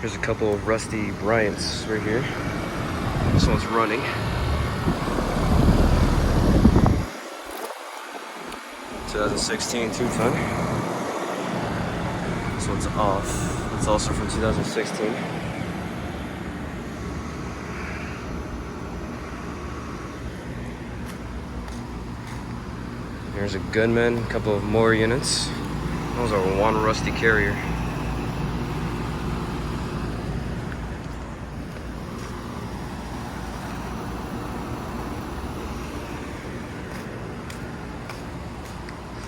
Here's a couple of rusty Bryants right here. This one's running. (2016) 2-ton. This one's off. It's also from 2016. Here's a Goodman, a couple of more units. Those are one rusty carrier.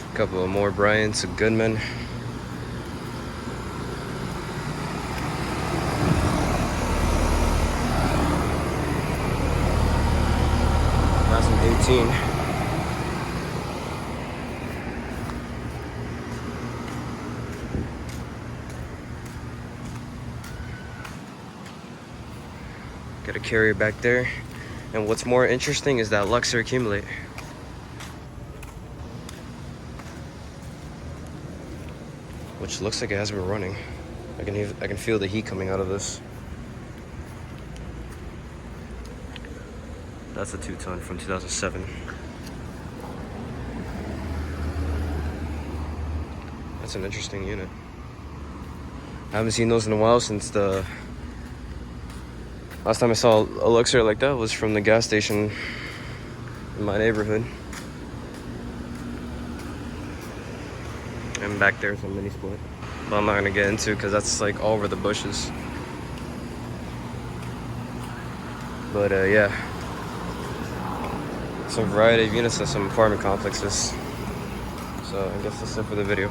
A couple of more Bryants, a Goodman. That's an 18. Got a carrier back there. And what's more interesting is that Luxaire accumulate. Which looks like it has been running. I can feel the heat coming out of this. That's a 2-ton from 2007. That's an interesting unit. I haven't seen those in a while since the last time I saw a Luxaire like that was from the gas station in my neighborhood. And back there's a mini split. But I'm not gonna get into because that's like all over the bushes. But yeah. Some variety of units in some apartment complexes. So I guess that's it for the video.